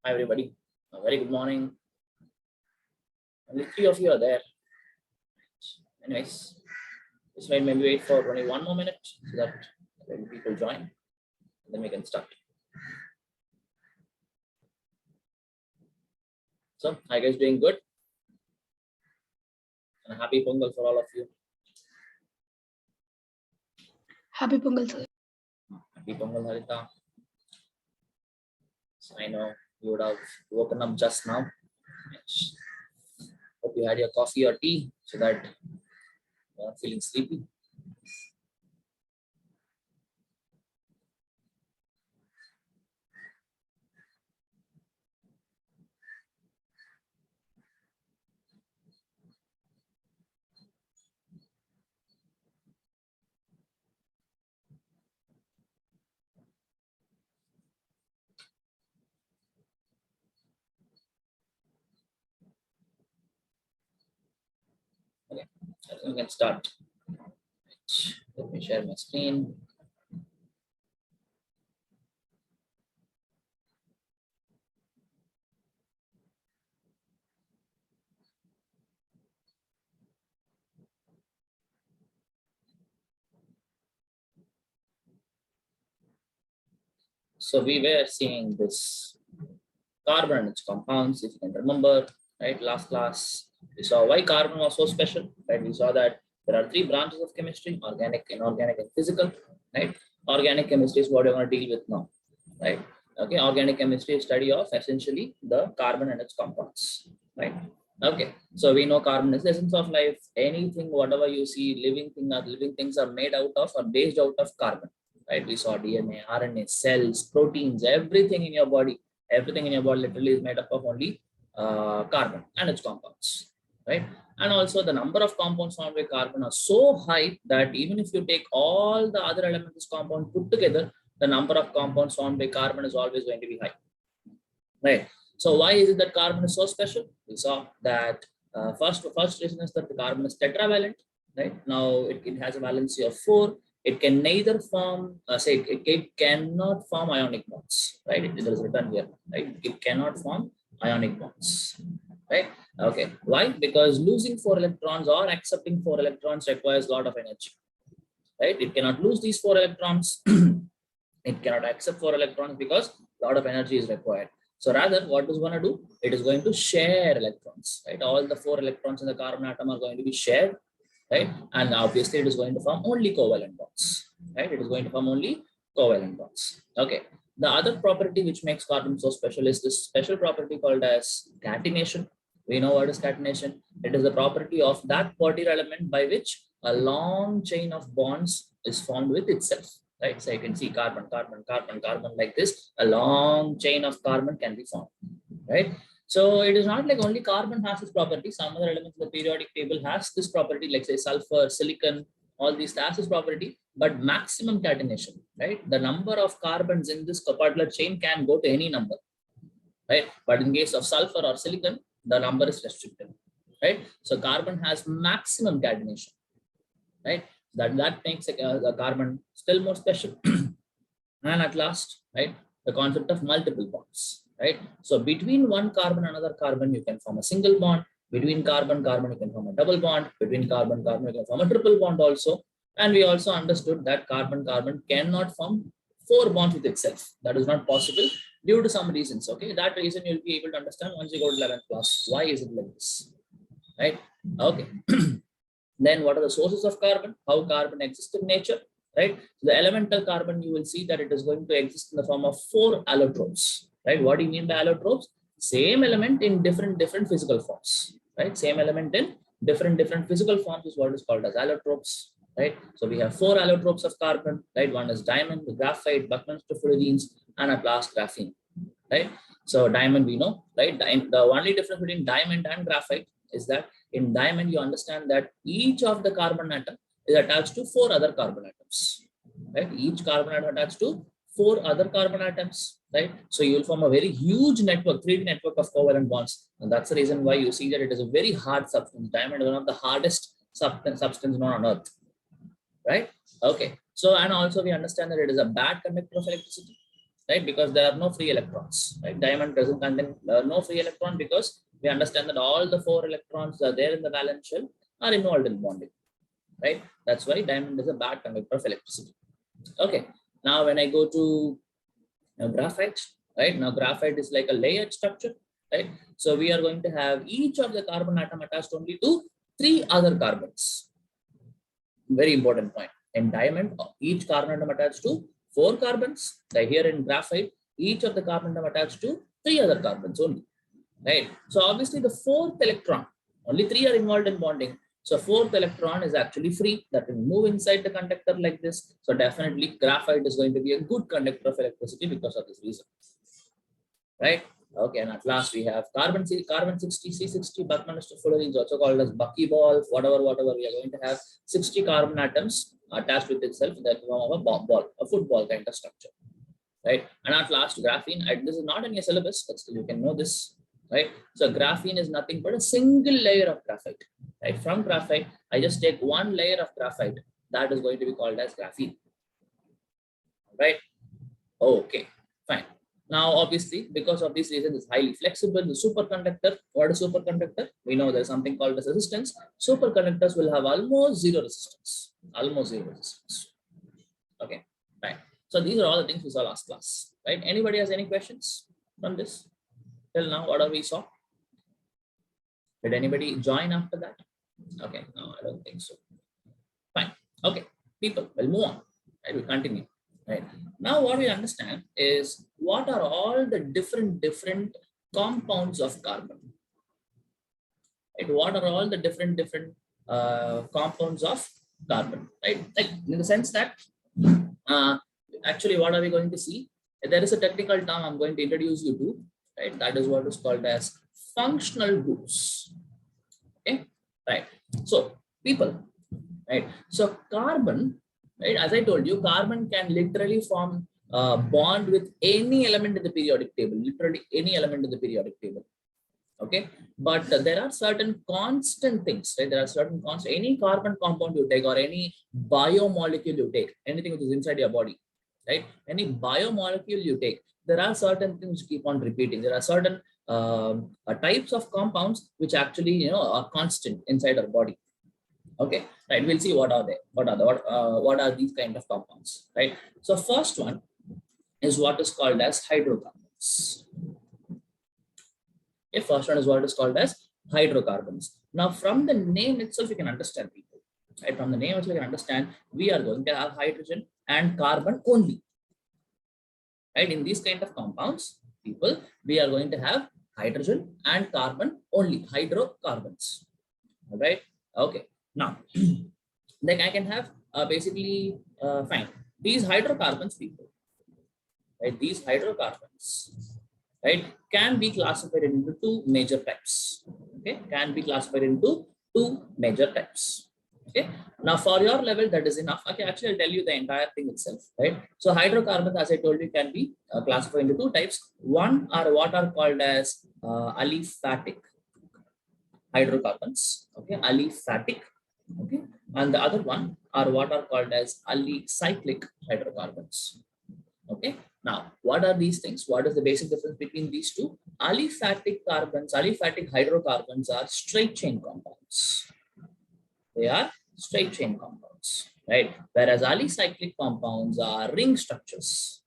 Hi everybody. A very good morning. Only 3 of you are there. Anyways, just maybe wait for only 1 more minute so that when people join, then we can start. So, are you guys doing good? And a happy Pongal for all of you. Happy Pongal, sir. Happy Pongal, Harita. So I know you would have woken up just now. Hope you had your coffee or tea so that you're not feeling sleepy. Okay, we can start. Let me share my screen. So we were seeing this carbon and its compounds, if you can remember, right? Last class, we saw why carbon was so special, right? We saw that there are 3 branches of chemistry: organic, inorganic, and physical, right? Organic chemistry is what we're going to deal with now, right? Okay, organic chemistry is study of essentially the carbon and its compounds, right? Okay, so we know carbon is the essence of life. Anything, whatever you see, living things are made out of or based out of carbon, right? We saw DNA, RNA, cells, proteins, everything in your body literally is made up of only carbon and its compounds, right? And also the number of compounds found by carbon are so high that even if you take all the other elements of this compound put together, the number of compounds found by carbon is always going to be high, right? So why is it that carbon is so special? We saw that first reason is that the carbon is tetravalent, right? Now it has a valency of 4. It can neither form, it cannot form ionic bonds, right? It is written here, right? It cannot form ionic bonds, right? Okay, why? Because losing 4 electrons or accepting 4 electrons requires a lot of energy, right? It cannot lose these 4 electrons. It cannot accept 4 electrons because a lot of energy is required. So rather, what is going to do? It is going to share electrons, right? All the 4 electrons in the carbon atom are going to be shared, right? And obviously, it is going to form only covalent bonds, right? It is going to form only covalent bonds. Okay. The other property which makes carbon so special is this special property called as catenation. We know what is catenation. It is the property of that particular element by which a long chain of bonds is formed with itself, right? So you can see carbon, carbon, carbon, carbon like this. A long chain of carbon can be formed, right? So it is not like only carbon has this property. Some other elements of the periodic table has this property, like say sulfur, silicon, all these has this property, but maximum catenation, right? The number of carbons in this particular chain can go to any number, right? But in case of sulfur or silicon, the number is restricted, right? So carbon has maximum catenation, right? That makes the carbon still more special. And at last, right, the concept of multiple bonds, right? So between one carbon and another carbon, you can form a single bond. Between carbon, carbon, you can form a double bond. Between carbon, carbon, you can form a triple bond also. And we also understood that carbon, carbon cannot form 4 bonds with itself. That is not possible due to some reasons. Okay, that reason you'll be able to understand once you go to 11th class. Why is it like this, right? Okay. Then what are the sources of carbon? How carbon exists in nature, right? So the elemental carbon, you will see that it is going to exist in the form of 4 allotropes, right? What do you mean by allotropes? Same element in different physical forms, right? Same element in different physical forms is what is called as allotropes, right? So we have 4 allotropes of carbon, right? One is diamond, graphite, Buckminster fullerenes, and at last graphene, right? So diamond we know, right? The only difference between diamond and graphite is that in diamond you understand that each of the carbon atom is attached to 4 other carbon atoms, right? Each carbon atom attached to 4 other carbon atoms, right? So you will form a very huge network, 3D network of covalent bonds, and that's the reason why you see that it is a very hard substance. Diamond is one of the hardest substance known on Earth, right? Okay. So and also we understand that it is a bad conductor of electricity. right? Because there are no free electrons, right? Diamond doesn't contain no free electron because we understand that all the 4 electrons that are there in the valence shell are involved in bonding, right? That's why diamond is a bad conductor of electricity. Okay, now when I go to graphite, right? Now graphite is like a layered structure, right? So we are going to have each of the carbon atom attached only to 3 other carbons. Very important point. In diamond, each carbon atom attached to 4 carbons. Like here in graphite, each of the carbon atom attached to 3 other carbons only, right? So obviously the 4th electron, only 3 are involved in bonding. So 4th electron is actually free, that will move inside the conductor like this. So definitely graphite is going to be a good conductor of electricity because of this reason, right? Okay, and at last we have carbon 60, C60, Buckminster Fuller is also called as buckyball, whatever, we are going to have 60 carbon atoms attached with itself in the form of a ball, a football kind of structure, right? And at last graphene, this is not in your syllabus, but still you can know this, right? So graphene is nothing but a single layer of graphite, right? From graphite, I just take one layer of graphite, that is going to be called as graphene, right? Okay, fine. Now, obviously, because of this reason, it's highly flexible. The superconductor, what is superconductor? We know there's something called as resistance. Superconductors will have almost zero resistance. Almost zero resistance. Okay, fine. So these are all the things we saw last class, right? Anybody has any questions from this? Till now, what have we saw? Did anybody join after that? Okay, no, I don't think so. Fine. Okay, people, we'll move on. I will continue. Right. Now what we understand is what are all the different compounds of carbon. Right? What are all the different compounds of carbon, right? Like in the sense that actually what are we going to see? There is a technical term I'm going to introduce you to, right? That is what is called as functional groups. Okay, right. So people, right? So carbon, right? As I told you, carbon can literally form a bond with any element in the periodic table, literally any element in the periodic table. Okay, but there are certain constant things, right? There are certain constant, any carbon compound you take or any biomolecule you take, anything which is inside your body, right? Any biomolecule you take, there are certain things keep on repeating. There are certain types of compounds which actually, are constant inside our body. Okay, right. We'll see what are they. What are these kind of compounds, right? So first one is what is called as hydrocarbons. Okay, first one is what is called as hydrocarbons. Now, from the name itself, you can understand people. Right? From the name itself, you can understand we are going to have hydrogen and carbon only. Right? In these kind of compounds, people, we are going to have hydrogen and carbon only, hydrocarbons. All right. Okay. Now, then I can have basically fine. These hydrocarbons, people, right? These hydrocarbons, right, can be classified into 2 major types. Okay, can be classified into 2 major types. Okay. Now, for your level, that is enough. Okay, actually, I'll tell you the entire thing itself, right? So, hydrocarbons, as I told you, can be classified into 2 types. One are what are called as aliphatic hydrocarbons. Okay, aliphatic. Okay, and the other one are what are called as alicyclic hydrocarbons. Okay, now what are these things? What is the basic difference between these two? Aliphatic hydrocarbons are straight chain compounds. They are straight chain compounds, right? Whereas alicyclic compounds are ring structures.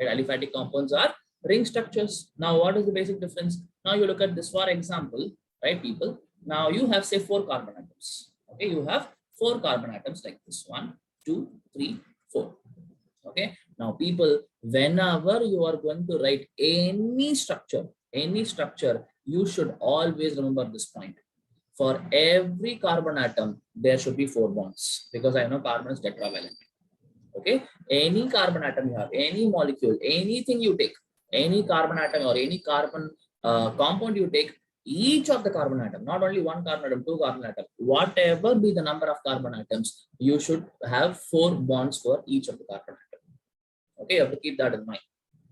Right? Aliphatic compounds are ring structures. Now, what is the basic difference? Now you look at this, for example, right, people. Now you have, say, 4 carbon atoms. Okay, you have 4 carbon atoms like this. 1, 2, 3, 4. Okay. Now, people, whenever you are going to write any structure, you should always remember this point. For every carbon atom, there should be 4 bonds because I know carbon is tetravalent. Okay. Any carbon atom you have, any molecule, anything you take, any carbon atom or any carbon compound you take, each of the carbon atom, not only 1 carbon atom, 2 carbon atom, whatever be the number of carbon atoms, you should have 4 bonds for each of the carbon atom. Okay, you have to keep that in mind,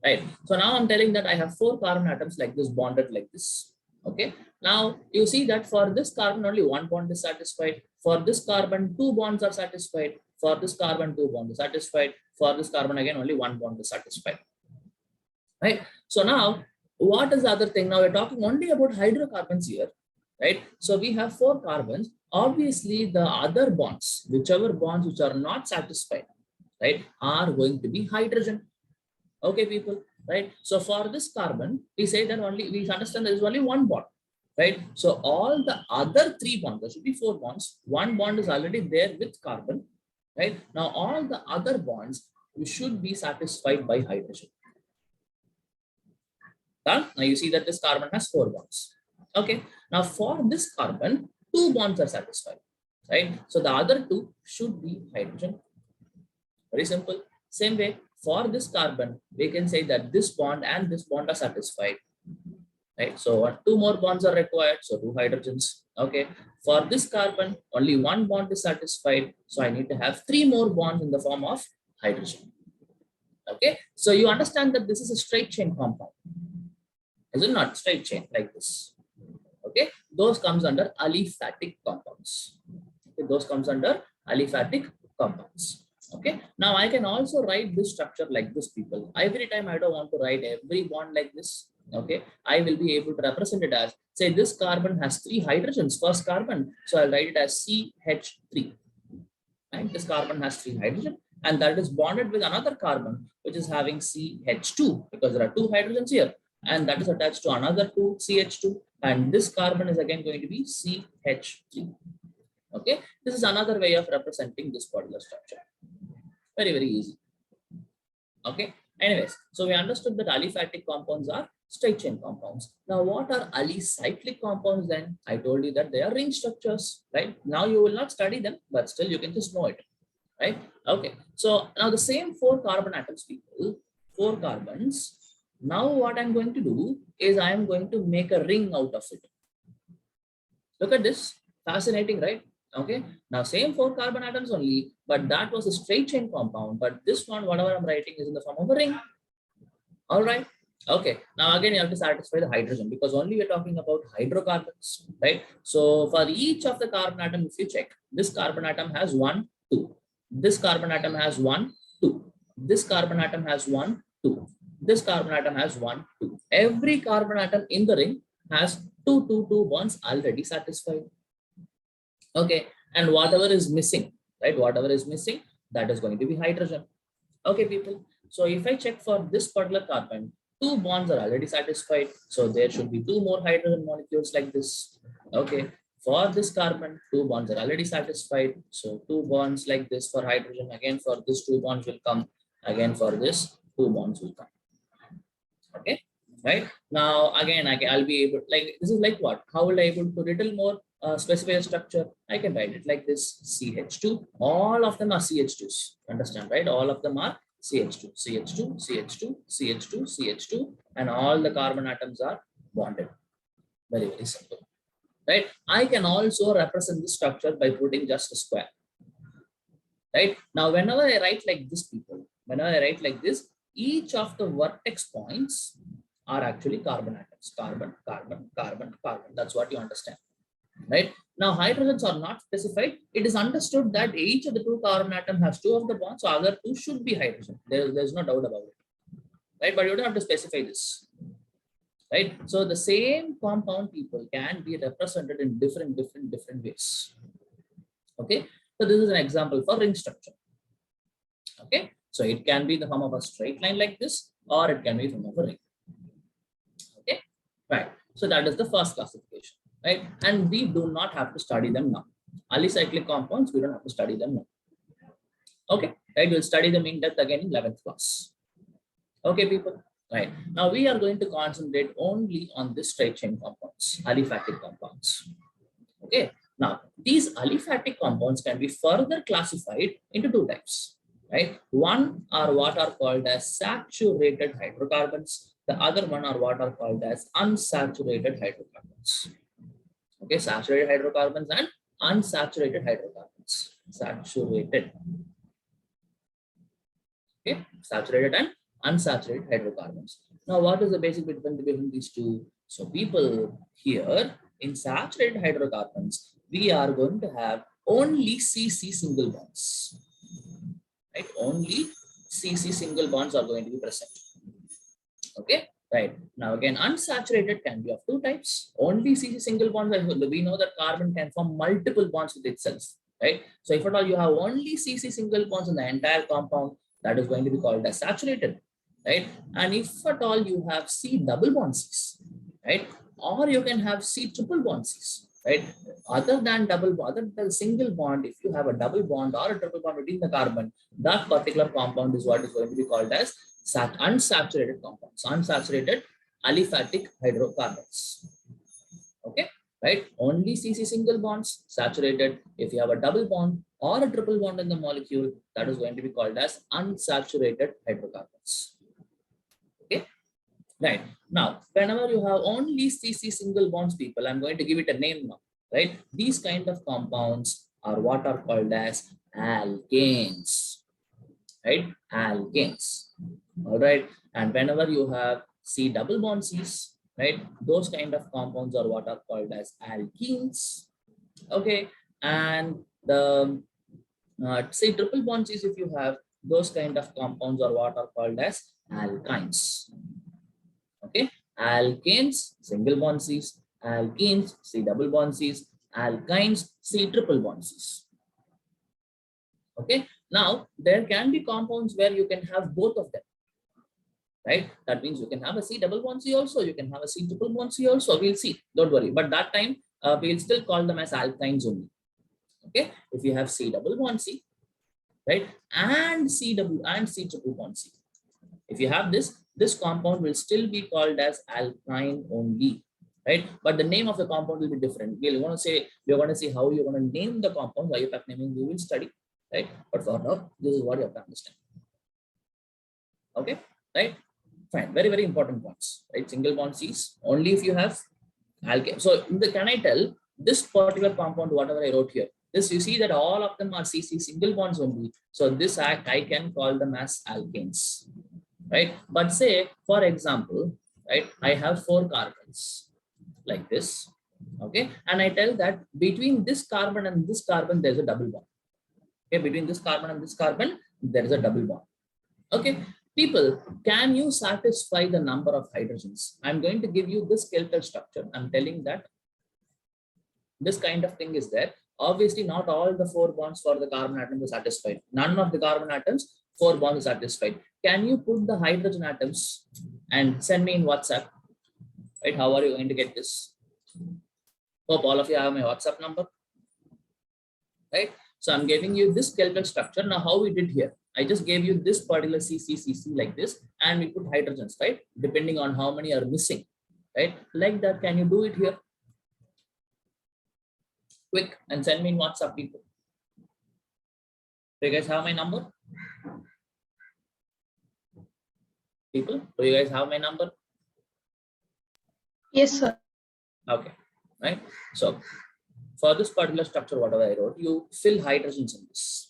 right? So now I'm telling that I have 4 carbon atoms like this, bonded like this. Okay, now you see that for this carbon only 1 bond is satisfied. For this carbon, 2 bonds are satisfied. For this carbon, 2 bonds are satisfied. For this carbon, again, only one bond is satisfied. Right? So now, what is the other thing? Now we're talking only about hydrocarbons here, right? So we have 4 carbons. Obviously, the other bonds, whichever bonds which are not satisfied, right, are going to be hydrogen. Okay, people, right? So for this carbon, we say that we understand there is only one bond, right? So all the other 3 bonds, there should be 4 bonds. One bond is already there with carbon, right? Now all the other bonds should be satisfied by hydrogen. Done? Now you see that this carbon has 4 bonds. Okay. Now for this carbon, 2 bonds are satisfied, right? So the other 2 should be hydrogen. Very simple. Same way, for this carbon, we can say that this bond and this bond are satisfied, right? So 2 more bonds are required, so 2 hydrogens. Okay. For this carbon, only 1 bond is satisfied, so I need to have 3 more bonds in the form of hydrogen. Okay. So you understand that this is a straight chain compound. Is it not? Straight chain like this. Okay. Those comes under aliphatic compounds. Okay. Those comes under aliphatic compounds. Okay. Now I can also write this structure like this, people. Every time I don't want to write every bond like this. Okay. I will be able to represent it as, say, this carbon has 3 hydrogens, first carbon. So I'll write it as CH3. And this carbon has 3 hydrogen, and that is bonded with another carbon, which is having CH2, because there are 2 hydrogens here, and that is attached to another 2 CH2, and this carbon is again going to be CH3. Okay. This is another way of representing this particular structure. Very, very easy. Okay. Anyways, so we understood that aliphatic compounds are straight chain compounds. Now, what are alicyclic compounds then? I told you that they are ring structures, right? Now you will not study them, but still you can just know it, right? Okay. So now the same 4 carbon atoms, people, 4 carbons. Now what I'm going to do is I am going to make a ring out of it. Look at this. Fascinating, right? Okay. Now same 4 carbon atoms only, but that was a straight chain compound. But this one, whatever I'm writing, is in the form of a ring. All right. Okay. Now again, you have to satisfy the hydrogen, because only we're talking about hydrocarbons, right? So for each of the carbon atom, if you check, this carbon atom has 1, 2. This carbon atom has 1, 2. This carbon atom has 1, 2. This carbon atom has 1, 2. Every carbon atom in the ring has 2, 2, 2 bonds already satisfied. Okay. And whatever is missing, right? Whatever is missing, that is going to be hydrogen. Okay, people. So if I check for this particular carbon, 2 bonds are already satisfied. So there should be 2 more hydrogen molecules like this. Okay. For this carbon, 2 bonds are already satisfied. So 2 bonds like this for hydrogen. Again, for this 2 bonds will come. Again, for this 2 bonds will come. Okay. Right. Now, again, I'll be able, like, this is like what? How will I able to little more specify a structure? I can write it like this: CH2. All of them are CH2s. Understand, right? All of them are CH2, CH2, CH2, CH2, CH2, and all the carbon atoms are bonded. Very, very simple. Right? I can also represent this structure by putting just a square. Right? Now, whenever I write like this, people, whenever I write like this, each of the vertex points are actually carbon atoms. Carbon, carbon, carbon, carbon. That's what you understand. Right? Now, hydrogens are not specified. It is understood that each of the 2 carbon atom has 2 of the bonds, so other 2 should be hydrogen. There's no doubt about it. Right? But you don't have to specify this. Right? So the same compound, people, can be represented in different ways. Okay? So this is an example for ring structure. Okay? So it can be in the form of a straight line like this, or it can be in the form of a ring. Okay? Right. So that is the first classification. Right? And we do not have to study them now. Alicyclic compounds, we don't have to study them now. Okay, right? We'll study them in depth again in 11th class. Okay, people. Right. Now we are going to concentrate only on this straight chain compounds, aliphatic compounds. Okay. Now these aliphatic compounds can be further classified into 2 types. Right? One are what are called as saturated hydrocarbons. The other one are what are called as unsaturated hydrocarbons. Okay, saturated hydrocarbons and unsaturated hydrocarbons. Saturated. Okay, saturated and unsaturated hydrocarbons. Now, what is the basic difference between these 2? So, people, here in saturated hydrocarbons, we are going to have only CC single bonds. Right? Only CC single bonds are going to be present. Okay, right. Now again, unsaturated can be of two types. Only CC single bonds. We know that carbon can form multiple bonds with itself, right? So if at all you have only CC single bonds in the entire compound, that is going to be called as saturated, right? And if at all you have C double bond Cs, right? Or you can have C triple bond Cs, right? Other than single bond, if you have a double bond or a triple bond between the carbon, that particular compound is what is going to be called as unsaturated compounds, unsaturated aliphatic hydrocarbons. Okay, right? Only CC single bonds, saturated. If you have a double bond or a triple bond in the molecule, that is going to be called as unsaturated hydrocarbons. Okay, right. Now, whenever you have only CC single bonds, people, I'm going to give it a name now, right? These kind of compounds are what are called as alkanes, right? Alkanes. All right. And whenever you have C double bond Cs, right? Those kind of compounds are what are called as alkenes. Okay. And the C triple bond Cs, if you have those kind of compounds are what are called as alkynes. Okay. Alkanes, single bond Cs, alkenes, C double bond Cs, alkynes, C triple bond Cs. Okay. Now, there can be compounds where you can have both of them, right? That means you can have a C double bond C also, you can have a C triple bond C also. We'll see, don't worry. But that time, we'll still call them as alkynes only. Okay. If you have C double bond C, right, and C double and C triple bond C, if you have this compound will still be called as alkyne only, right? But the name of the compound will be different. We're going to see how you're going to name the compound. IUPAC naming we will study, right? But for now, this is what you have to understand. Okay, right? Fine. Very, very important points, right? Single bond Cs only if you have alkane. So can I tell this particular compound, whatever I wrote here, this you see that all of them are CC single bonds only. So this I can call them as alkanes, right? But say, for example, right, I have 4 carbons like this, okay? And I tell that between this carbon and this carbon, there's a double bond. Okay, between this carbon and this carbon, there is a double bond. Okay, people, can you satisfy the number of hydrogens? I'm going to give you this skeletal structure. I'm telling that this kind of thing is there. Obviously, not all the 4 bonds for the carbon atom is satisfied. None of the carbon atoms, 4 bonds is satisfied. Can you put the hydrogen atoms and send me in WhatsApp? Right? How are you going to get this? Hope all of you have my WhatsApp number. Right? So I'm giving you this skeletal structure. Now, how we did here? I just gave you this particular CCCC like this, and we put hydrogens, right? Depending on how many are missing, right? Like that, can you do it here? Quick, and send me in WhatsApp, people. Do you guys have my number? People, do you guys have my number? Yes, sir. Okay, right? So for this particular structure, whatever I wrote, you fill hydrogens in this.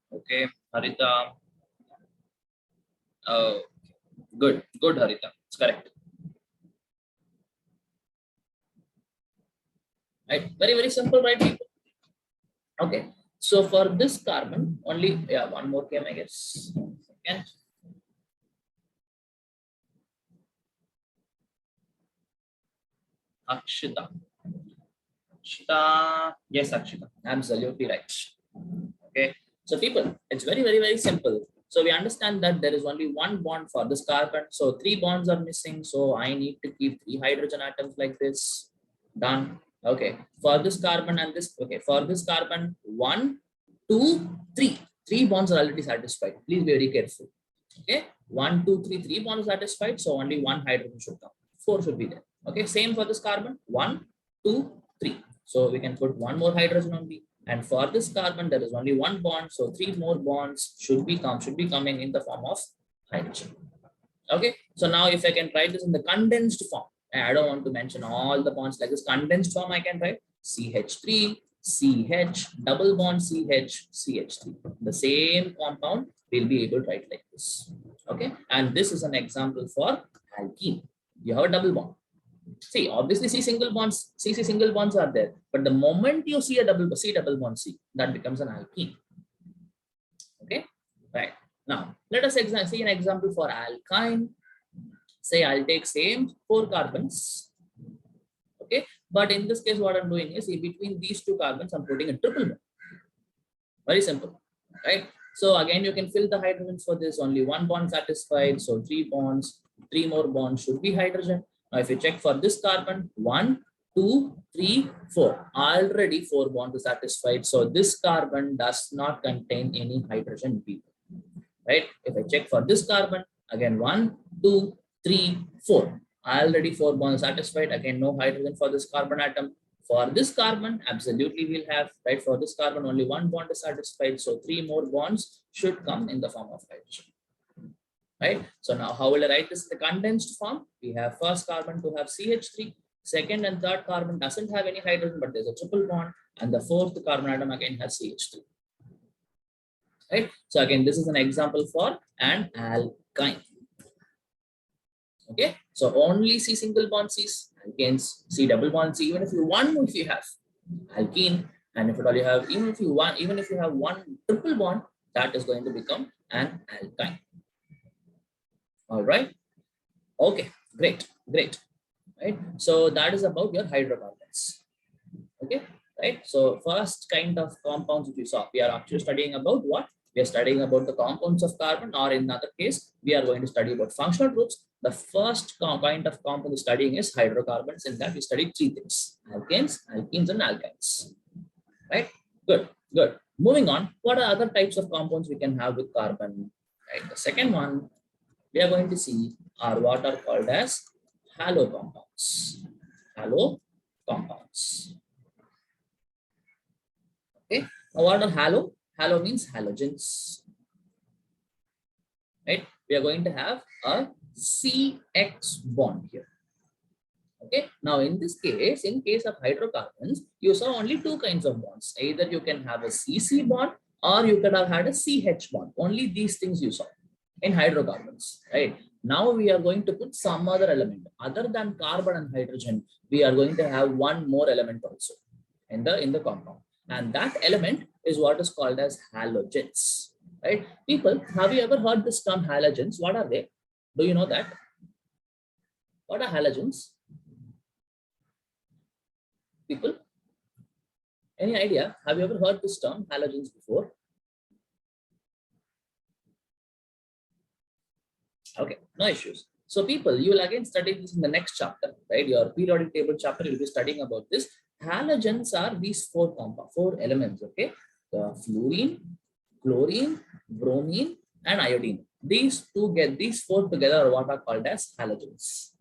Okay, Harita. Good, Harita. It's correct. Right, very, very simple, right, people? Okay, so for this carbon, only, yeah, one more came, I guess. Second. Akshita. Akshita, yes, Akshita, absolutely right. Okay, so people, it's very, very, very simple. So we understand that there is only one bond for this carbon. So three bonds are missing. So I need to keep three hydrogen atoms like this. Done. Okay. For this carbon and this, okay, for this carbon, 1, 2, 3. Three bonds are already satisfied. Please be very careful. Okay. 1, 2, 3, 3 bonds are satisfied. So only one hydrogen should come. 4 should be there. Okay. Same for this carbon. 1, 2, 3. So we can put one more hydrogen only. And for this carbon, there is only one bond. So three more bonds should be coming in the form of hydrogen. Okay. So now if I can write this in the condensed form, I don't want to mention all the bonds like this. Condensed form, I can write CH3, CH, double bond CH, CH3. The same compound we'll be able to write like this. Okay. And this is an example for alkene. You have a double bond. See, obviously C single bonds, CC single bonds are there, but the moment you see a double bond C, that becomes an alkene. Okay, right. Now let us see an example for alkyne. Say I'll take same 4 carbons. Okay, but in this case, what I'm doing is in between these 2 carbons, I'm putting a triple bond. Very simple, right? So again, you can fill the hydrogens for this. Only one bond satisfied. So 3 bonds, 3 more bonds should be hydrogen. Now, if you check for this carbon, 1, 2, 3, 4. Already 4 bonds are satisfied. So this carbon does not contain any hydrogen people. Right? If I check for this carbon, again 1, 2, 3, 4. Already 4 bonds satisfied. Again, no hydrogen for this carbon atom. For this carbon, absolutely we'll have, right? For this carbon, only 1 bond is satisfied. So 3 more bonds should come in the form of hydrogen. Right? So now how will I write this in the condensed form? We have first carbon to have CH3, second and third carbon doesn't have any hydrogen, but there's a triple bond, and the fourth carbon atom again has CH3. Right? So again, this is an example for an alkyne. Okay, so only C single bond C's, alkanes, C double bond C, even if you have alkene, and if at all you have, even if you have one triple bond, that is going to become an alkyne. All right. Okay, great. Right. So that is about your hydrocarbons. Okay, right. So first kind of compounds which we saw, we are actually studying about what? We are studying about the compounds of carbon, or in another case, we are going to study about functional groups. The first kind of compound we're studying is hydrocarbons. In that we study 3 things: alkanes, alkenes, and alkynes. Right? Good. Moving on, what are other types of compounds we can have with carbon? Right. The second one we are going to see are what are called as halo compounds. Halo compounds. Okay. Now what are halo? Halo means halogens. Right. We are going to have a CX bond here. Okay. Now in this case, in case of hydrocarbons, you saw only 2 kinds of bonds. Either you can have a CC bond or you could have had a CH bond. Only these things you saw in hydrocarbons, right? Now we are going to put some other element other than carbon and hydrogen. We are going to have one more element also in the compound, and that element is what is called as halogens. Right? People, have you ever heard this term halogens? What are they? Do you know that? What are halogens? People, any idea? Have you ever heard this term halogens before? Okay, no issues. So people, you will again study this in the next chapter, right? Your periodic table chapter, you'll be studying about this. Halogens are these 4 elements, okay? The fluorine, chlorine, bromine, and iodine. These 4 together are what are called as halogens.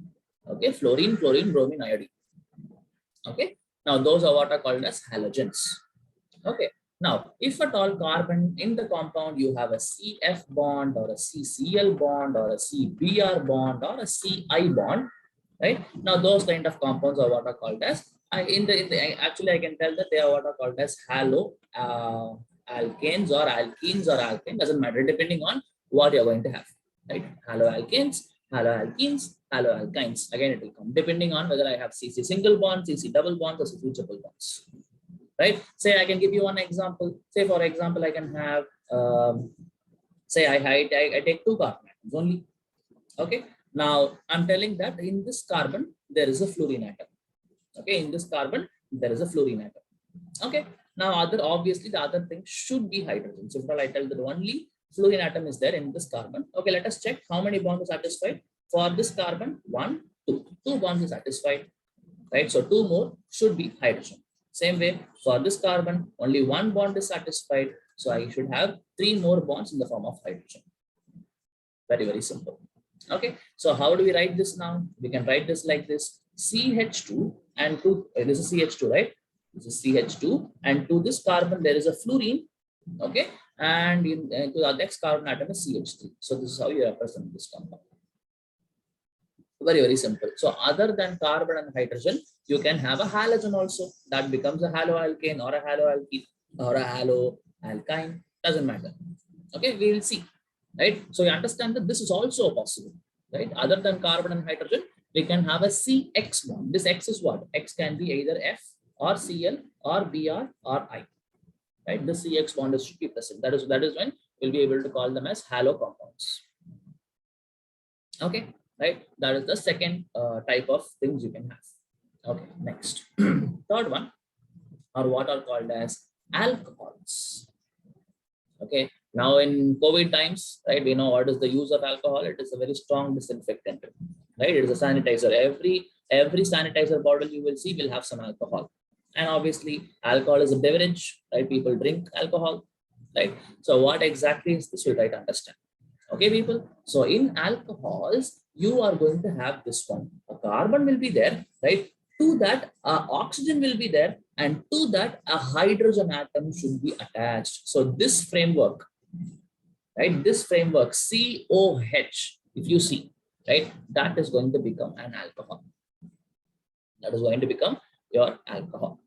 Okay, fluorine, chlorine, bromine, iodine. Okay, now those are what are called as halogens. Okay. Now, if at all carbon in the compound, you have a CF bond or a CCl bond or a CBr bond or a CI bond, right? Now, those kind of compounds are what are called as, actually I can tell that they are what are called as halo alkanes or alkenes or alkane, doesn't matter, depending on what you're going to have, right? Halo alkanes, halo alkenes, halo alkynes. Again, it will come depending on whether I have CC single bond, CC double bonds, or CC triple bonds. Right? Say I can give you one example. Say for example, I can have, say I take 2 carbon atoms only. Okay. Now I'm telling that in this carbon, there is a fluorine atom. Okay. In this carbon, there is a fluorine atom. Okay. Now, obviously the other thing should be hydrogen. So if I tell that only fluorine atom is there in this carbon, okay, let us check how many bonds are satisfied. For this carbon, 1, 2. 2 bonds are satisfied, right? So 2 more should be hydrogen. Same way, for this carbon, only 1 bond is satisfied. So I should have 3 more bonds in the form of hydrogen. Very, very simple. Okay, so how do we write this now? We can write this like this: CH2 and 2, this is CH2, right? This is CH2, and to this carbon there is a fluorine, okay, and to the next carbon atom is CH3. So this is how you represent this compound. Very, very simple. So other than carbon and hydrogen, you can have a halogen also. That becomes a haloalkane or a haloalkene or a haloalkyne. Doesn't matter. Okay, we will see. Right? So you understand that this is also possible. Right? Other than carbon and hydrogen, we can have a CX bond. This X is what? X can be either F or Cl or Br or I. Right? This CX bond should be present. That is when we'll be able to call them as halo compounds. Okay. Right, that is the second type of things you can have. Okay, next. Third one are what are called as alcohols. Okay, now in COVID times, right, we know what is the use of alcohol. It is a very strong disinfectant, right? It is a sanitizer. Every sanitizer bottle you will see will have some alcohol, and obviously alcohol is a beverage, right? People drink alcohol, right? So what exactly is this? We'll try to understand. Okay, people. So in alcohols, you are going to have this one. A carbon will be there, right? To that, oxygen will be there, and to that, a hydrogen atom should be attached. So this framework, right? This framework, COH, if you see, right, that is going to become an alcohol. That is going to become your alcohol.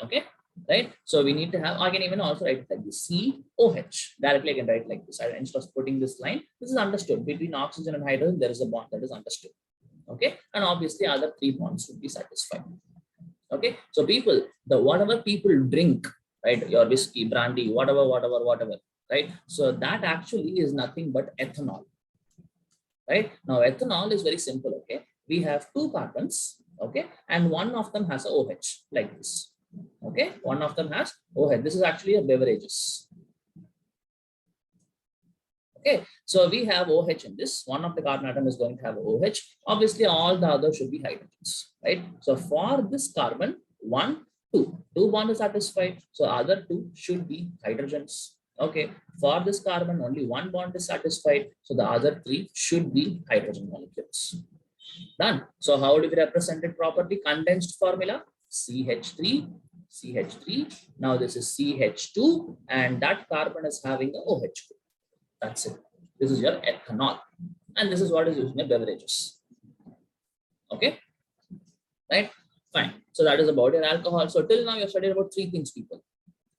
Okay. Right, so we need to have, I can even also write it like this, COH. Directly I can write like this. Instead of putting this line, this is understood. Between oxygen and hydrogen, there is a bond that is understood. Okay, and obviously other 3 bonds would be satisfied. Okay, so people, whatever people drink, right, your whiskey, brandy, whatever, right? So that actually is nothing but ethanol. Right, now ethanol is very simple. Okay, we have 2 carbons, okay, and one of them has a OH like this. Okay, one of them has OH. This is actually a beverages. Okay, so we have OH in this. One of the carbon atom is going to have OH. Obviously, all the others should be hydrogens, right? So for this carbon, 1, 2 bonds are satisfied. So other 2 should be hydrogens. Okay, for this carbon, only 1 bond is satisfied. So the other 3 should be hydrogen molecules. Done. So how do we represent it properly? Condensed formula. CH3. Now this is CH2, and that carbon is having a OH. That's it. This is your ethanol, and this is what is used in beverages. Okay, right? Fine. So that is about your alcohol. So till now you have studied about 3 things, people.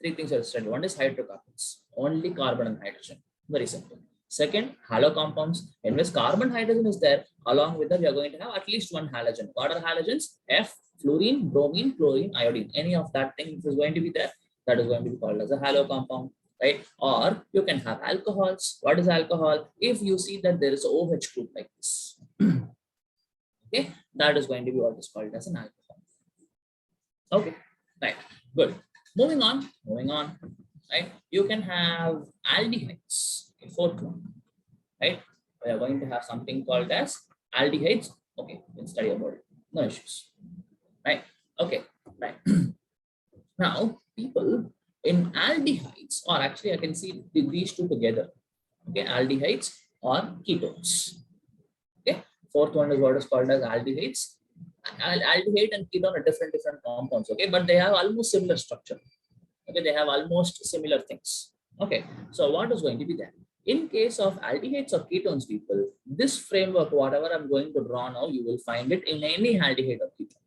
3 things you have studied. One is hydrocarbons, only carbon and hydrogen. Very simple. Second, halo compounds. In which carbon hydrogen is there, along with them, we are going to have at least 1 halogen. What are halogens? F, fluorine, bromine, chlorine, iodine. Any of that thing is going to be there. That is going to be called as a halo compound, right? Or you can have alcohols. What is alcohol? If you see that there is an OH group like this, okay, that is going to be what is called as an alcohol. Okay, right, good. Moving on, right? You can have aldehydes. Okay, 4th one, right? We are going to have something called as aldehydes. Okay, we'll study about it. No issues, right? Okay, right. Now, people, in aldehydes, or actually I can see these 2 together. Okay, aldehydes or ketones. Okay, 4th one is what is called as aldehydes. Aldehyde and ketone are different compounds. Okay, but they have almost similar structure. Okay, they have almost similar things. Okay, so what is going to be there? In case of aldehydes or ketones, people, this framework, whatever I'm going to draw now, you will find it in any aldehyde or ketone.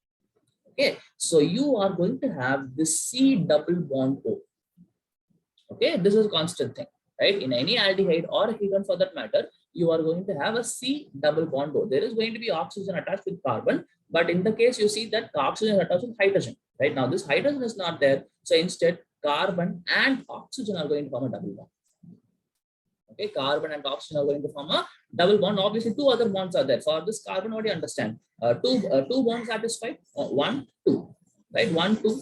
Okay, so you are going to have this C double bond O. Okay, this is a constant thing, right? In any aldehyde or a ketone for that matter, you are going to have a C double bond O. There is going to be oxygen attached with carbon, but in the case you see that the oxygen is attached with hydrogen, right? Now this hydrogen is not there, so instead carbon and oxygen are going to form a double bond. Okay, carbon and oxygen are going to form a double bond. Obviously, 2 other bonds are there. For this carbon, what do you understand? 2 bonds satisfied. 1, 2, right? 1, 2.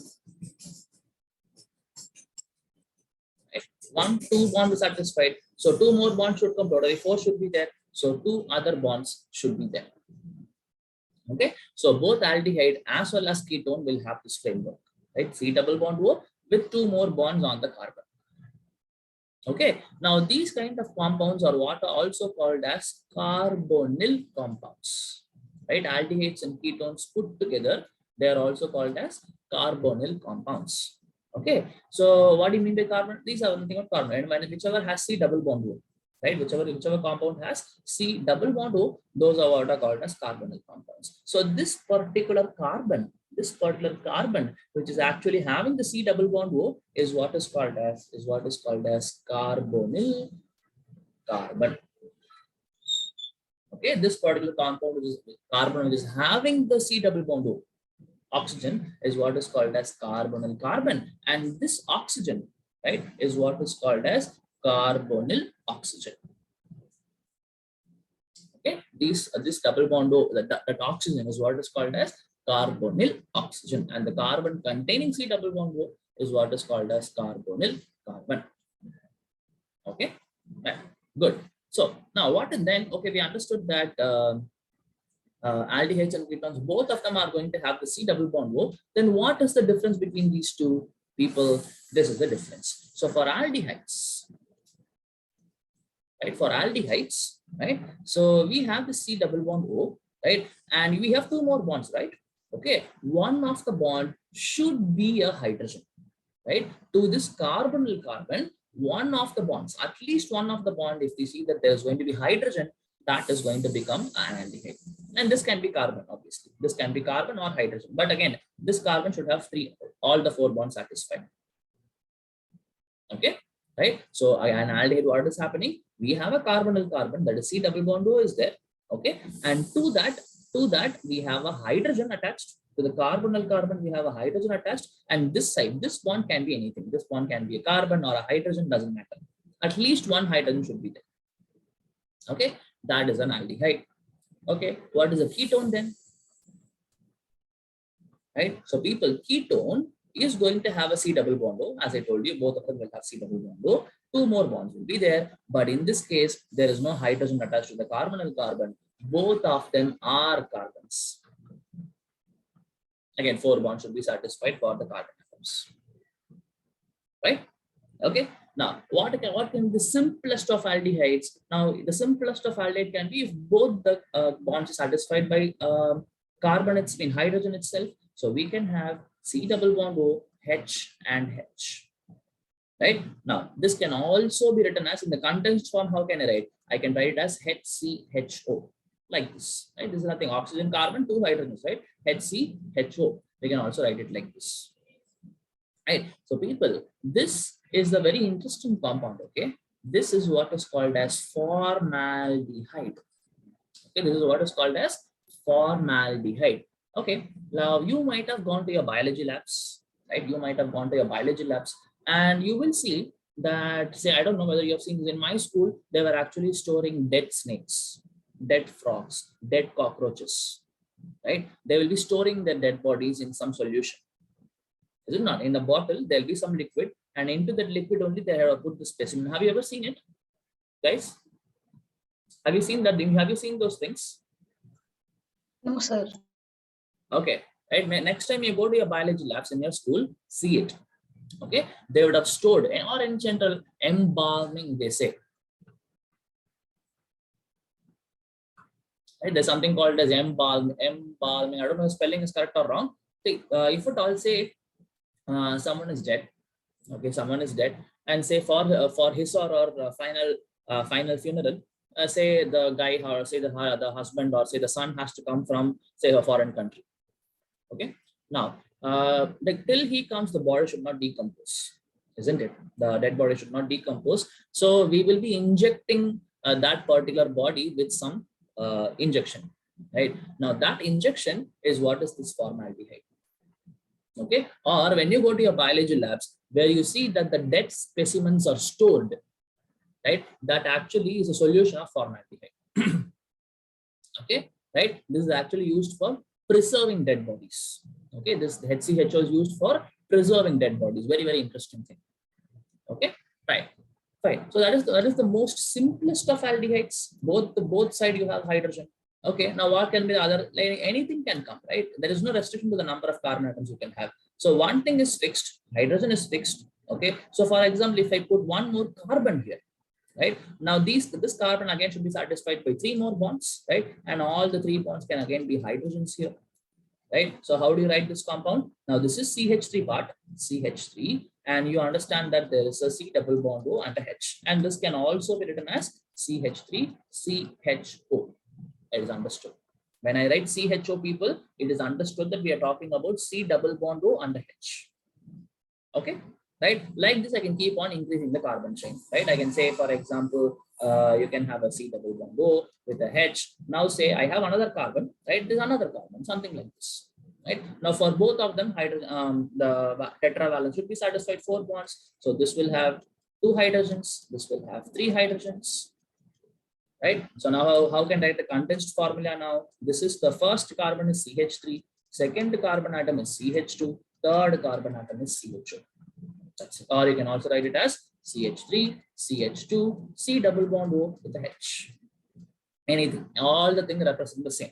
two bonds are satisfied. So two more bonds should come, totally four should be there. So two other bonds should be there. Okay, so both aldehyde as well as ketone will have this framework, right? C double bond O with two more bonds on the carbon. Okay, now these kind of compounds are what are also called as carbonyl compounds, right? Aldehydes and ketones put together, they are also called as carbonyl compounds. Okay, so what do you mean by carbon? These are nothing but carbon, and whichever has C double bond O, right? Whichever compound has C double bond O, those are what are called as carbonyl compounds. So this particular carbon which is actually having the C double bond O is what is called as carbonyl carbon. Okay, this particular compound which is carbon which is having the C double bond O oxygen is what is called as carbonyl carbon, and this oxygen, right, is what is called as carbonyl oxygen. Okay, this double bond O, that oxygen is what is called as carbonyl oxygen, and the carbon containing C double bond O is what is called as carbonyl carbon. Okay, right, good. So now what is then? Okay, we understood that aldehydes and ketones, both of them are going to have the C double bond O. Then what is the difference between these two people? This is the difference. So for aldehydes, right? So we have the C double bond O, right? And we have two more bonds, right? Okay, one of the bond should be a hydrogen, right? To this carbonyl carbon, one of the bonds, at least one of the bond, if we see that there's going to be hydrogen, that is going to become an aldehyde. And this can be carbon, obviously. This can be carbon or hydrogen. But again, this carbon should have all the four bonds satisfied. Okay, right? So an aldehyde, what is happening? We have a carbonyl carbon, that is C double bond O is there. Okay, and to that we have a hydrogen attached. To the carbonyl carbon, we have a hydrogen attached, and this side, this bond can be anything. This bond can be a carbon or a hydrogen, doesn't matter. At least one hydrogen should be there. Okay, that is an aldehyde. Okay, what is a ketone then? Right, so people, ketone is going to have a C double bond O. As I told you, both of them will have C double bond O. Two more bonds will be there, but in this case, there is no hydrogen attached to the carbonyl carbon. Both of them are carbons. Again, four bonds should be satisfied for the carbon atoms. Right? Okay. Now, what can be the simplest of aldehydes? Now, the simplest of aldehyde can be if both the bonds are satisfied by carbon, it's in hydrogen itself. So we can have C double bond O, H and H. Right? Now, this can also be written as in the condensed form. How can I write? I can write it as HCHO. Like this, right? This is nothing. Oxygen, carbon, two hydrogens, right? HCHO. We can also write it like this. Right? So people, this is the very interesting compound. Okay, this is what is called as formaldehyde. Okay, this is what is called as formaldehyde. Okay, now you might have gone to your biology labs, right? You might have gone to your biology labs, and you will see that, say, I don't know whether you have seen this in my school, they were actually storing dead snakes, dead frogs, dead cockroaches, right? They will be storing their dead bodies in some solution. Is it not? In the bottle, there'll be some liquid, and into that liquid only they have put the specimen. Have you ever seen it, guys? Have you seen that? Have you seen those things? No, sir. Okay, right. Next time you go to your biology labs in your school, see it. Okay, they would have stored, or in general, embalming, they say. Right? There's something called as embalming. I don't know if spelling is correct or wrong. If at all, say someone is dead. Okay, someone is dead, and say for his or her final funeral, say the guy or say the husband or say the son has to come from, say, a foreign country. Okay, now till he comes, the body should not decompose, isn't it? The dead body should not decompose. So we will be injecting that particular body with some injection, right? Now that injection is what is this formaldehyde. Okay, or when you go to your biology labs where you see that the dead specimens are stored, right? That actually is a solution of formaldehyde. Okay, right? This is actually used for preserving dead bodies. Okay, this HCHO is used for preserving dead bodies. Very, very interesting thing. Okay, right. Fine. So that is the most simplest of aldehydes. Both side you have hydrogen. Okay. Now what can be the other? Like anything can come, right? There is no restriction to the number of carbon atoms you can have. So one thing is fixed. Hydrogen is fixed. Okay. So for example, if I put one more carbon here, right? Now this carbon again should be satisfied by three more bonds, right? And all the three bonds can again be hydrogens here, right? So how do you write this compound? Now this is CH3 part, CH3, and you understand that there is a C double bond O and a H, and this can also be written as CH3 CHO. It is understood. When I write CHO, people, it is understood that we are talking about C double bond O and a H. Okay, right? Like this, I can keep on increasing the carbon chain, right? I can say, for example, you can have a C double bond O with a H. Now say I have another carbon, right? There's another carbon, something like this, right? Now for both of them, the tetravalent should be satisfied 4 bonds. So this will have 2 hydrogens, this will have 3 hydrogens, right? So now how can I write the condensed formula now? This is the first carbon is CH3, second carbon atom is CH2, third carbon atom is CHO. That's it. Or you can also write it as CH3, CH2, C double bond O with a H. Anything, all the things represent the same,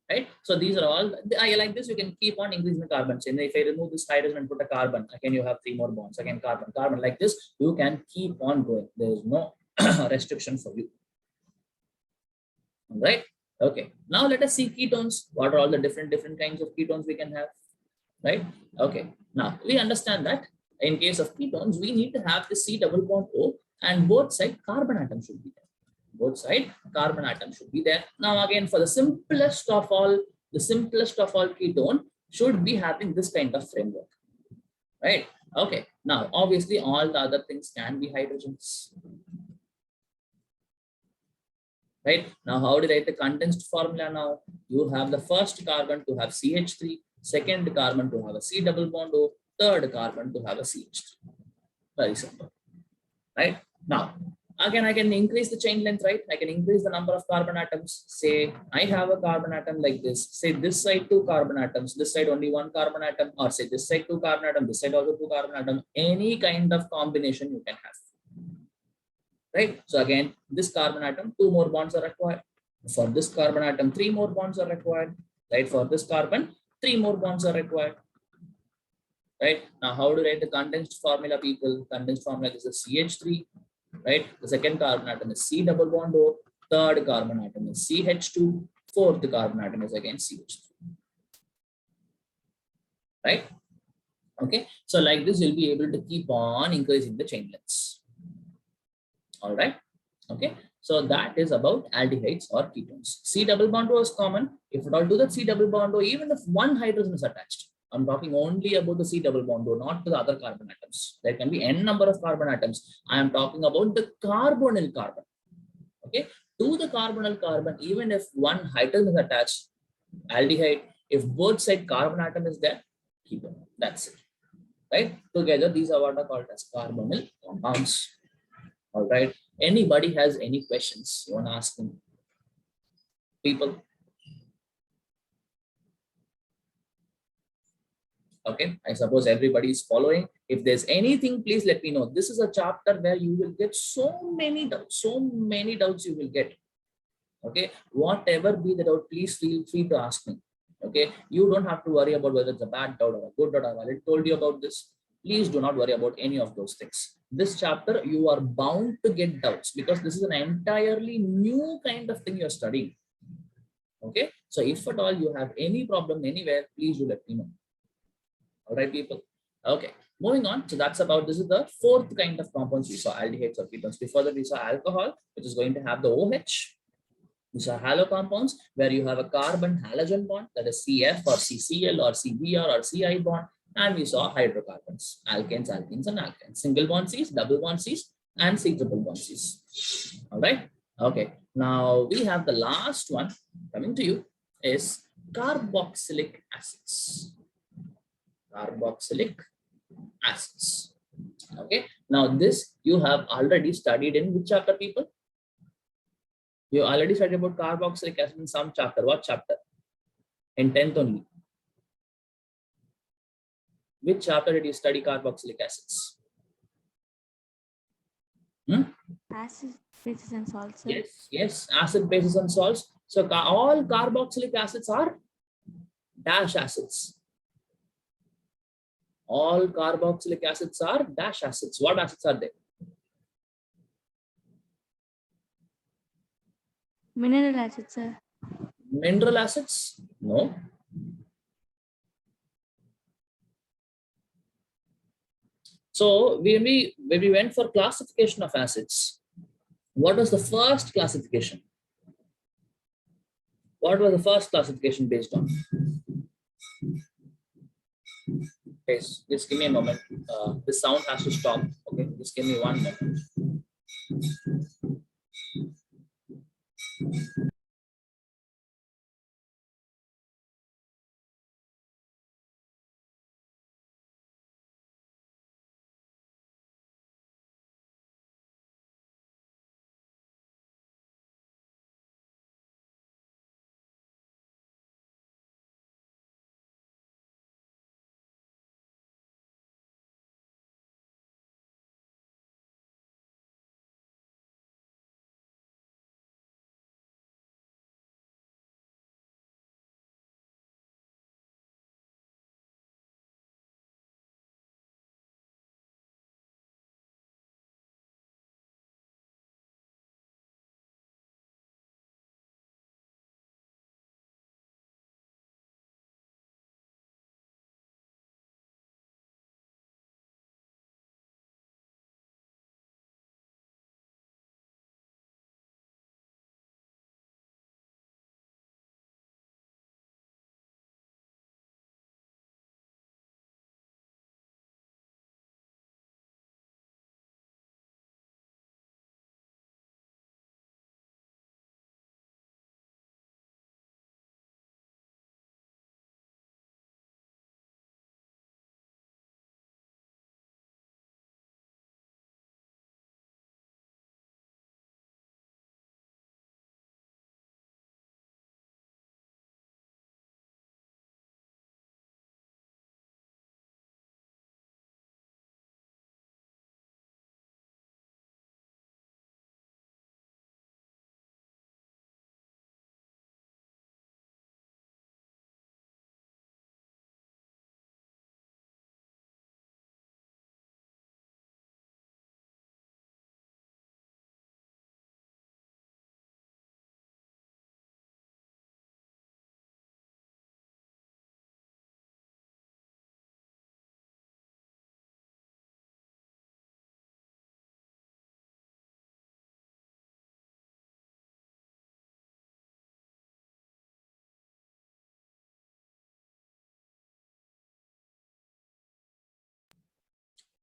right? So these are all, I like this, you can keep on increasing the carbon chain. If I remove this hydrogen and put a carbon, again you have 3 more bonds, again carbon, carbon, like this, you can keep on going. There is no restriction for you. All right. Okay. Now let us see ketones. What are all the different kinds of ketones we can have, right? Okay. Now we understand that in case of ketones, we need to have the C double bond O, and both side carbon atom should be there. Both side carbon atom should be there. Now again, for the simplest of all ketone should be having this kind of framework, right? Okay. Now obviously all the other things can be hydrogens. Right now, how do you write the condensed formula now? You have the first carbon to have CH3, second carbon to have a C double bond O, third carbon to have a CH3. Very simple, right? Now, again, I can increase the chain length, right? I can increase the number of carbon atoms. Say I have a carbon atom like this. Say this side 2 carbon atoms, this side only 1 carbon atom, or say this side 2 carbon atom, this side also 2 carbon atom. Any kind of combination you can have. Right? So again, this carbon atom, 2 more bonds are required. For this carbon atom, 3 more bonds are required. Right? For this carbon, 3 more bonds are required. Right? Now, how to write the condensed formula, people? Condensed formula is a CH3. Right? The second carbon atom is C double bond O. Third carbon atom is CH2. Fourth carbon atom is again CH3. Right? Okay. So like this, you'll be able to keep on increasing the chain lengths. All right. Okay. So that is about aldehydes or ketones. C double bond O is common. If at all to that C double bond O, even if one hydrogen is attached, I'm talking only about the C double bond O, not to the other carbon atoms. There can be n number of carbon atoms. I am talking about the carbonyl carbon. Okay. To the carbonyl carbon, even if one hydrogen is attached, aldehyde, if both side carbon atom is there, ketone. That's it. Right. Together, these are what are called as carbonyl compounds. All right. Anybody has any questions you want to ask them? People? Okay. I suppose everybody is following. If there's anything, please let me know. This is a chapter where you will get so many doubts you will get. Okay. Whatever be the doubt, please feel free to ask me. Okay. You don't have to worry about whether it's a bad doubt or a good doubt. I already told you about this. Please do not worry about any of those things. This chapter, you are bound to get doubts because this is an entirely new kind of thing you're studying. Okay. So if at all you have any problem anywhere, please do let me know. All right, people. Okay. Moving on. So that's about, this is the 4th kind of compounds we saw, aldehydes or ketones. Before that, we saw alcohol, which is going to have the OH. These are halo compounds where you have a carbon halogen bond, that is CF or CCl or CBr or CI bond. And we saw hydrocarbons, alkanes, alkenes, and alkynes. Single bond Cs, double bond Cs, and C triple bond Cs. All right. Okay. Now we have the last one coming to you is carboxylic acids. Carboxylic acids. Okay. Now this you have already studied in which chapter, people? You already studied about carboxylic acid in some chapter. What chapter? In 10th only. Which chapter did you study carboxylic acids? Acid, bases, and salts. Sir. Yes, yes, acid, bases, and salts. So all carboxylic acids are dash acids. All carboxylic acids are dash acids. What acids are they? Mineral acids, sir. Mineral acids? No. So when we went for classification of acids, what was the first classification? What was the first classification based on? Yes, just give me a moment. The sound has to stop. Okay, just give me 1 moment.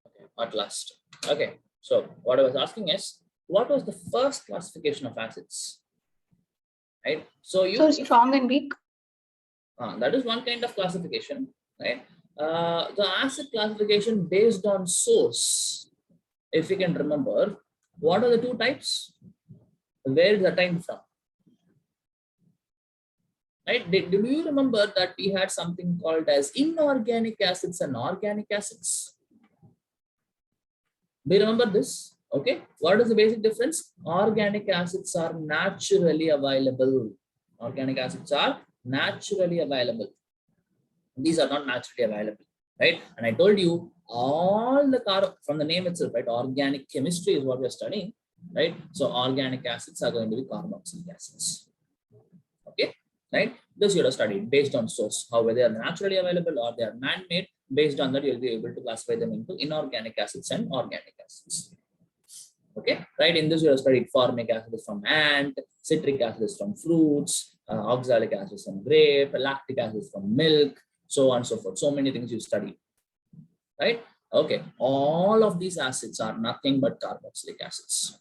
Okay, at last. Okay, so what I was asking is, what was the first classification of acids? Right. So So strong and weak. that is one kind of classification, right? The acid classification based on source. If you can remember, what are the two types? Where is the time from? Right? Do you remember that we had something called as inorganic acids and organic acids? Do you remember this? Okay. What is the basic difference? Organic acids are naturally available. Organic acids are naturally available. These are not naturally available, right? And I told you all the from the name itself, right? Organic chemistry is what we're studying, right? So organic acids are going to be carboxylic acids. Okay, right? This you have studied based on source, how they are naturally available or they are man-made. Based on that, you'll be able to classify them into inorganic acids and organic acids. Okay, right? In this, you have studied formic acid is from ant, citric acid is from fruits, oxalic acid is from grape, lactic acid is from milk, so on and so forth. So many things you study, right? Okay, all of these acids are nothing but carboxylic acids.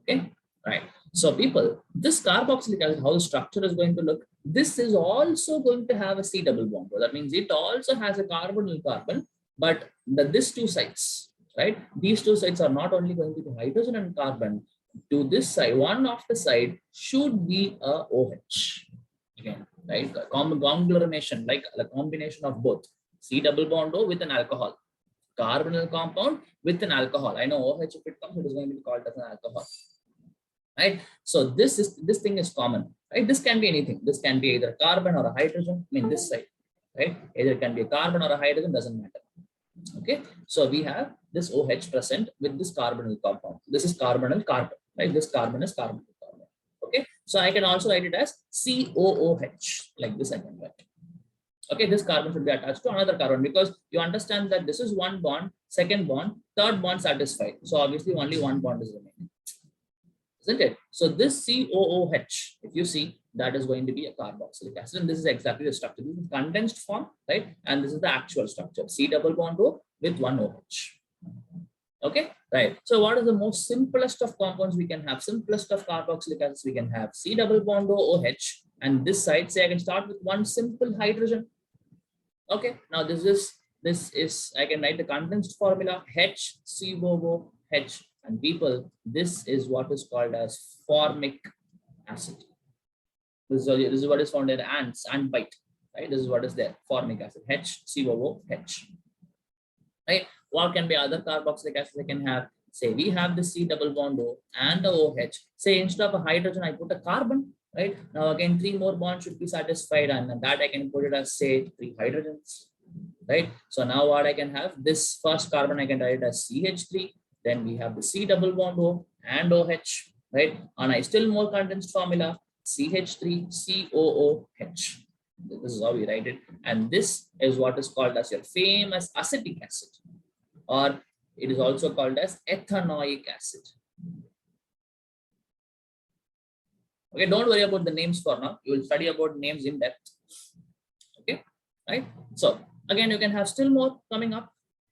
Okay, right. So people, this carboxylic acid, how the structure is going to look, this is also going to have a C double bond. That means it also has a carbonyl carbon, but these two sides, right? These two sides are not only going to be hydrogen and carbon. To this side, one of the side should be a OH. Again, right? A conglomeration, like a combination of both C double bond O with an alcohol. carbonyl compound with an alcohol. I know OH, if it comes, it is going to be called as an alcohol. Right? So this thing is common, right? This can be anything. This can be either carbon or a hydrogen. I mean, this side, right? Either it can be a carbon or a hydrogen, doesn't matter. Okay, so we have this OH present with this carbonyl compound. This is carbonyl carbon, right? This carbon is carbonyl carbon. Okay, so I can also write it as COOH, like this I can write. Okay, this carbon should be attached to another carbon because you understand that this is one bond, second bond, third bond satisfied. So obviously only one bond is remaining, isn't it? So this COOH, if you see, that is going to be a carboxylic acid, and this is exactly the structure. This is condensed form, right? And this is the actual structure: C double bond O with one OH. Okay, right. So what is the most simplest of compounds we can have? Simplest of carboxylic acids we can have C double bond O OH, and this side, say I can start with one simple hydrogen. Okay, now this is I can write the condensed formula HCOOH. And people, this is what is called as formic acid. This is what is found in ants, ant bite, right? This is what is there, formic acid, HCOOH. Right? What can be other carboxylic acids I can have? Say we have the C double bond O and the OH. Say instead of a hydrogen, I put a carbon, right? Now again, 3 more bonds should be satisfied, and that I can put it as, say, 3 hydrogens, right? So now what I can have, this first carbon I can write it as CH3. Then we have the C double bond O and OH, right? And I still more condensed formula, CH3COOH. This is how we write it. And this is what is called as your famous acetic acid, or it is also called as ethanoic acid. Okay, don't worry about the names for now. You will study about names in depth. Okay, right? So again, you can have still more coming up.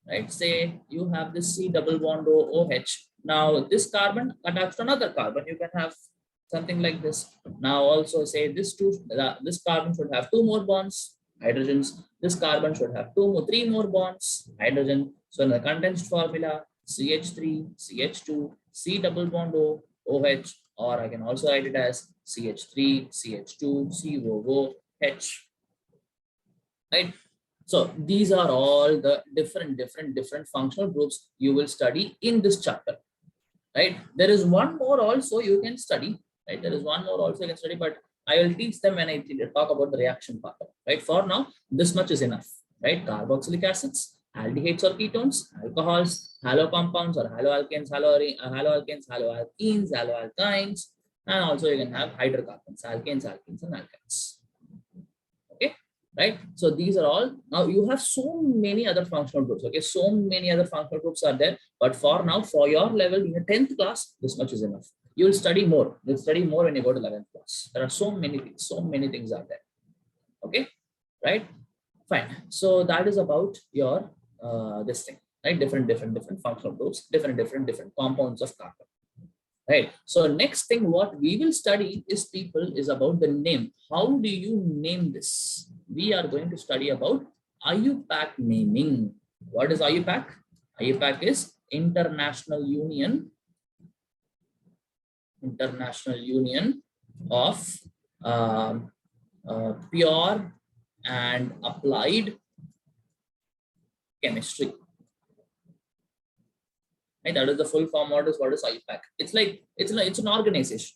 Right, say you have this C double bond O OH. Now this carbon attached to another carbon, you can have something like this. Now also say this carbon should have 2 more bonds, hydrogens. This carbon should have 3 more bonds, hydrogen. So in the condensed formula, CH3, CH2, C double bond O OH, or I can also write it as CH3, CH2, COOH. Right. So these are all the different functional groups you will study in this chapter, right? There is one more also you can study, right? There is one more also you can study, but I will teach them when I talk about the reaction part, right? For now, this much is enough, right? Carboxylic acids, aldehydes or ketones, alcohols, halo compounds or haloalkanes, haloalkanes, haloalkenes, haloalkynes, and also you can have hydrocarbons, alkanes, alkenes, and alkynes. Right? So these are all, now you have so many other functional groups, okay? So many other functional groups are there, but for now, for your level in the 10th class, this much is enough. You will study more. You'll study more when you go to 11th class. There are so many things are there. Okay, right? Fine. So that is about your, this thing, right? Different functional groups, different compounds of carbon. Right. So next thing what we will study is about the name. How do you name this? We are going to study about IUPAC naming. What is IUPAC? IUPAC is International Union of Pure and Applied Chemistry. Right? That is the full form. What is IUPAC? It's an organization.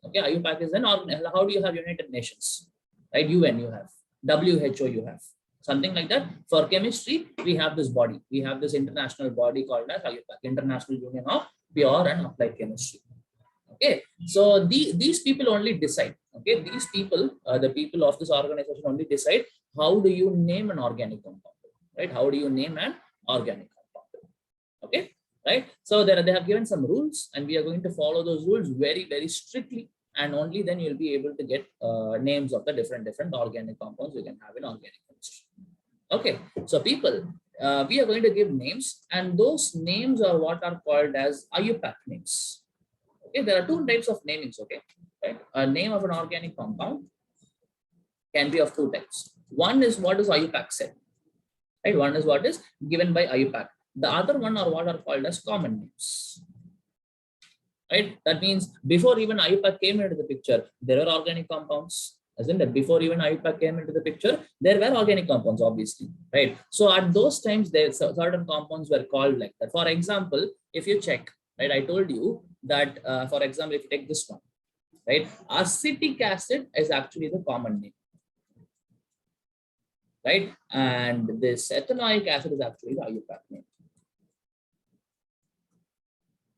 Okay, IUPAC is an organization. How do you have United Nations? Right, UN you have, WHO you have, something like that. For chemistry, we have this body. We have this international body called as IUPAC, International Union of Pure and Applied Chemistry. Okay, so these people only decide. Okay, these people, the people of this organization only decide how do you name an organic compound. Right? How do you name an organic compound? Okay. Right, so they have given some rules, and we are going to follow those rules very strictly, and only then you'll be able to get names of the different organic compounds you can have in organic chemistry. Okay, so people, we are going to give names, and those names are what are called as IUPAC names. Okay, there are 2 types of namings. Okay, right, a name of an organic compound can be of 2 types. One is what is IUPAC said, right? One is what is given by IUPAC. The other one are what are called as common names. Right? That means before even IUPAC came into the picture, there were organic compounds. Isn't it? Before even IUPAC came into the picture, there were organic compounds, obviously, right? So at those times, there certain compounds were called like that. For example, if you check, right, I told you that, for example, if you take this one, right, acetic acid is actually the common name, right? And this ethanoic acid is actually the IUPAC name,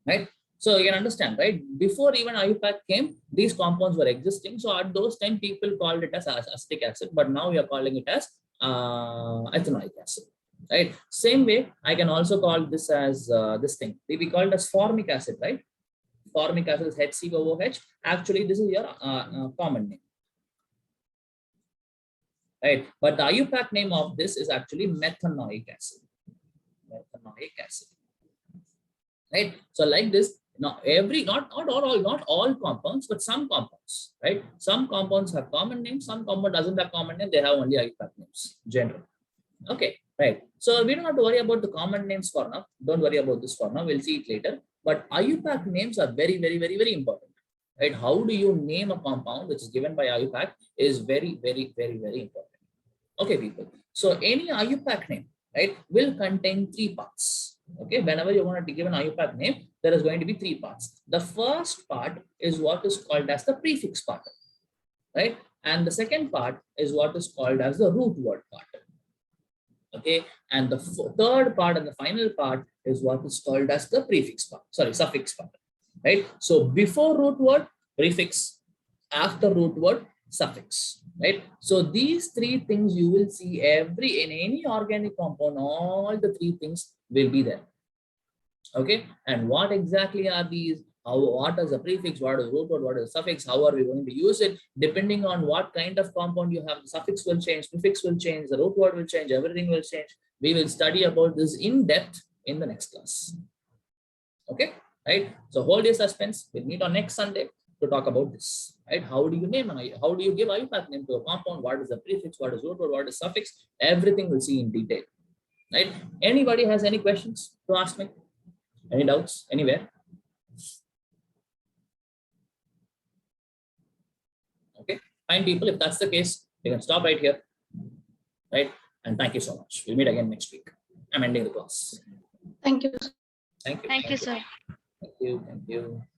right? So you can understand, right? Before even IUPAC came, these compounds were existing. So at those time, people called it as acetic acid, but now we are calling it as ethanoic acid, right? Same way, I can also call this as this thing. We call it as formic acid, right? Formic acid is HCOOH. Actually, this is your common name, right? But the IUPAC name of this is actually methanoic acid. Methanoic acid, right? So like this, not all compounds, but some compounds, right? Some compounds have common names, some compound doesn't have common name, they have only IUPAC names, general. Okay, right. So we don't have to worry about the common names for now. Don't worry about this for now. We'll see it later. But IUPAC names are very, very, very, very important, right? How do you name a compound which is given by IUPAC is very, very, very, very important. Okay, people. So any IUPAC name, right, will contain 3 parts. Okay, whenever you want to give an IUPAC name, there is going to be 3 parts. The first part is what is called as the prefix part, right? And the second part is what is called as the root word part. Okay, and the third part and the final part is what is called as the prefix part, sorry, suffix part, right? So before root word, prefix; after root word, suffix, right? So these 3 things you will see in any organic compound, all the 3 things will be there. Okay, and what exactly are these? What is the prefix? What is root word? What is the suffix? How are we going to use it? Depending on what kind of compound you have, the suffix will change, prefix will change, the root word will change, everything will change. We will study about this in depth in the next class. Okay, right? So hold your suspense. We'll meet on next Sunday to talk about this, right? How do you name how do you give IUPAC name to a compound? What is the prefix? What is root word? What is suffix? Everything we'll see in detail, right? Anybody has any questions to ask me? Any doubts anywhere? Okay, fine, people. If that's the case, we can stop right here, right? And thank you so much. We'll meet again next week. I'm ending the class. Thank you. Thank you. Thank you, sir. Thank you. Thank you.